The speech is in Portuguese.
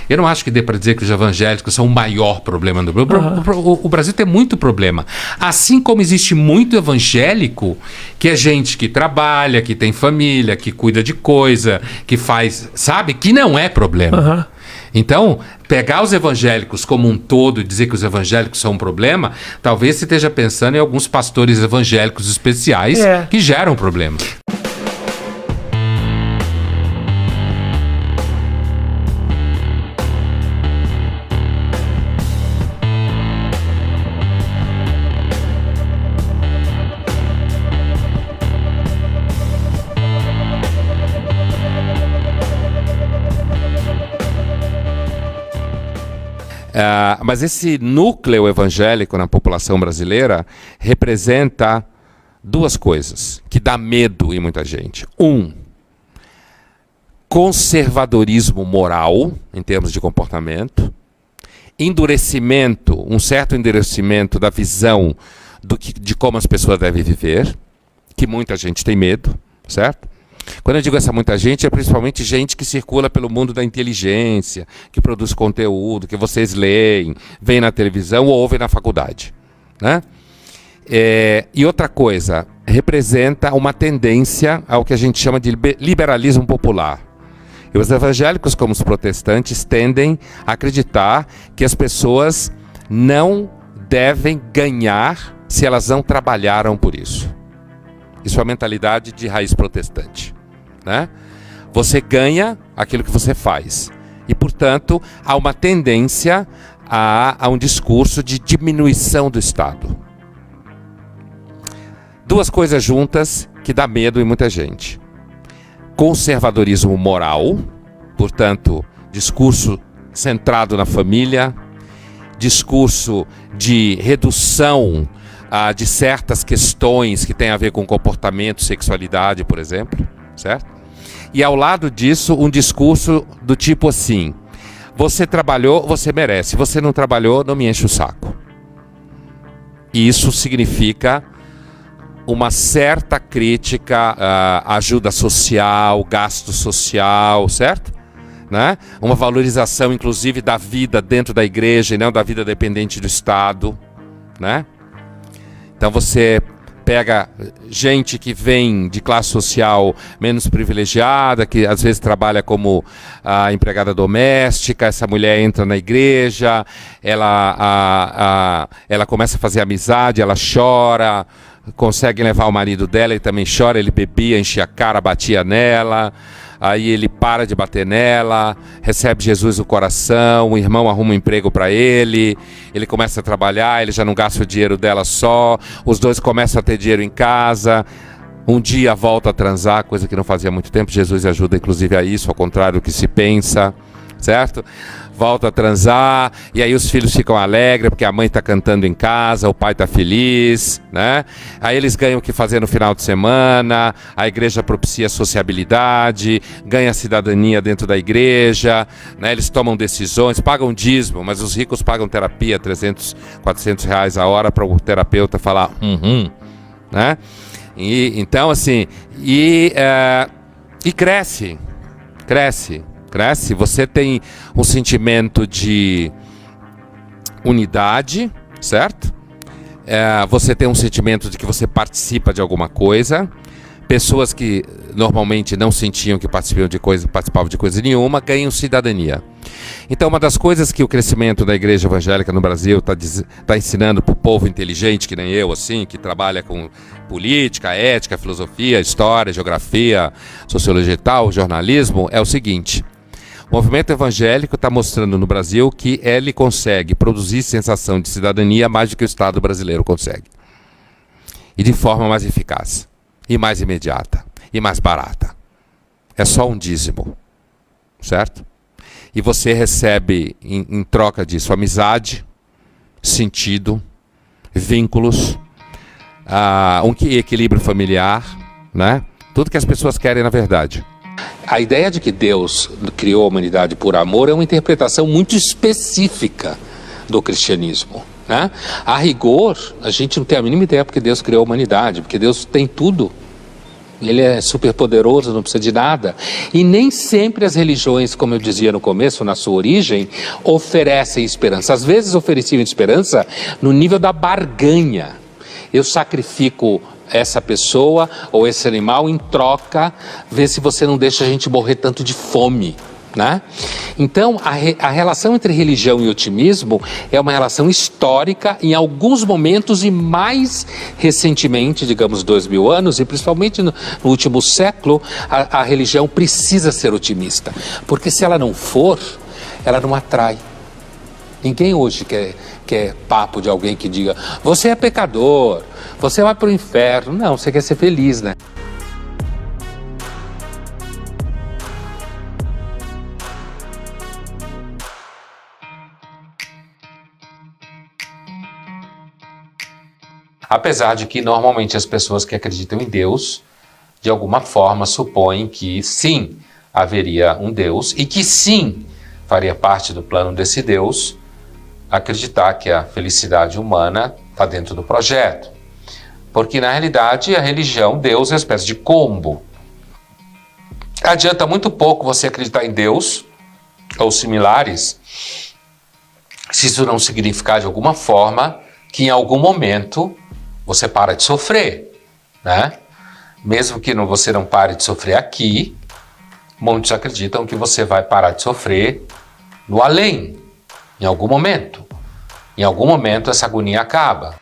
Eu não acho que dê para dizer que os evangélicos são o maior problema do Brasil. O Brasil tem muito problema. Assim como existe muito evangélico, que é gente que trabalha, que tem família, que cuida de coisa, que faz, sabe? Que não é problema. Então, pegar os evangélicos como um todo e dizer que os evangélicos são um problema, talvez você esteja pensando em alguns pastores evangélicos especiais que geram problema. Mas esse núcleo evangélico na população brasileira representa duas coisas que dá medo em muita gente. Conservadorismo moral, em termos de comportamento. Endurecimento, um certo endurecimento da visão de como as pessoas devem viver, que muita gente tem medo, certo? Quando eu digo essa muita gente, é principalmente gente que circula pelo mundo da inteligência, que produz conteúdo, que vocês leem, veem na televisão ou ouvem na faculdade, né? E outra coisa, representa uma tendência ao que a gente chama de liberalismo popular. E os evangélicos, como os protestantes, tendem a acreditar que as pessoas não devem ganhar se elas não trabalharam por isso. Isso é a mentalidade de raiz protestante, né? Você ganha aquilo que você faz. E, portanto, há uma tendência a um discurso de diminuição do Estado. Duas coisas juntas que dá medo em muita gente. Conservadorismo moral, portanto, discurso centrado na família, discurso de redução de certas questões que têm a ver com comportamento, sexualidade, por exemplo, certo? E ao lado disso, um discurso do tipo assim: você trabalhou, você merece, você não trabalhou, não me enche o saco. E isso significa uma certa crítica à ajuda social, gasto social, certo? Né? Uma valorização, inclusive, da vida dentro da igreja e não da vida dependente do Estado, né? Então você pega gente que vem de classe social menos privilegiada, que às vezes trabalha como empregada doméstica, essa mulher entra na igreja, ela começa a fazer amizade, ela chora, consegue levar o marido dela, ele também chora, ele bebia, enchia a cara, batia nela, aí ele para de bater nela, recebe Jesus no coração, o irmão arruma um emprego para ele começa a trabalhar, ele já não gasta o dinheiro dela só, os dois começam a ter dinheiro em casa, um dia volta a transar, coisa que não fazia muito tempo. Jesus ajuda inclusive a isso, ao contrário do que se pensa, certo? Volta a transar, e aí os filhos ficam alegres porque a mãe está cantando em casa, o pai está feliz, né? Aí eles ganham o que fazer no final de semana, a igreja propicia sociabilidade, ganha cidadania dentro da igreja, né? Eles tomam decisões, pagam dízimo, mas os ricos pagam terapia, 300, 400 reais a hora para o terapeuta falar né? E, então assim, e cresce, você tem um sentimento de unidade, certo? Você tem um sentimento de que você participa de alguma coisa. Pessoas que normalmente não sentiam que participavam de coisa nenhuma, ganham cidadania. Então, uma das coisas que o crescimento da igreja evangélica no Brasil está ensinando para o povo inteligente, que nem eu, assim, que trabalha com política, ética, filosofia, história, geografia, sociologia e tal, jornalismo, é o seguinte: o movimento evangélico está mostrando no Brasil que ele consegue produzir sensação de cidadania mais do que o Estado brasileiro consegue. E de forma mais eficaz, e mais imediata, e mais barata. É só um dízimo, certo? E você recebe, em troca disso, amizade, sentido, vínculos, um equilíbrio familiar, né? Tudo que as pessoas querem na verdade. A ideia de que Deus criou a humanidade por amor é uma interpretação muito específica do cristianismo, né? A rigor, a gente não tem a mínima ideia porque Deus criou a humanidade, porque Deus tem tudo. Ele é super poderoso, não precisa de nada. E nem sempre as religiões, como eu dizia no começo, na sua origem, oferecem esperança. Às vezes ofereciam esperança no nível da barganha. Eu sacrifico essa pessoa ou esse animal em troca, vê se você não deixa a gente morrer tanto de fome. Né? Então, a relação entre religião e otimismo é uma relação histórica em alguns momentos e mais recentemente, digamos 2000 anos, e principalmente no último século, a religião precisa ser otimista, porque se ela não for, ela não atrai. Ninguém hoje quer papo de alguém que diga, você é pecador, você vai para o inferno. Não, você quer ser feliz, né? Apesar de que normalmente as pessoas que acreditam em Deus, de alguma forma supõem que sim, haveria um Deus e que sim, faria parte do plano desse Deus acreditar que a felicidade humana está dentro do projeto. Porque na realidade a religião, Deus é uma espécie de combo. Adianta muito pouco você acreditar em Deus ou similares, se isso não significar de alguma forma que em algum momento você para de sofrer, né? Mesmo que você não pare de sofrer aqui, muitos acreditam que você vai parar de sofrer no além, em algum momento. Em algum momento essa agonia acaba.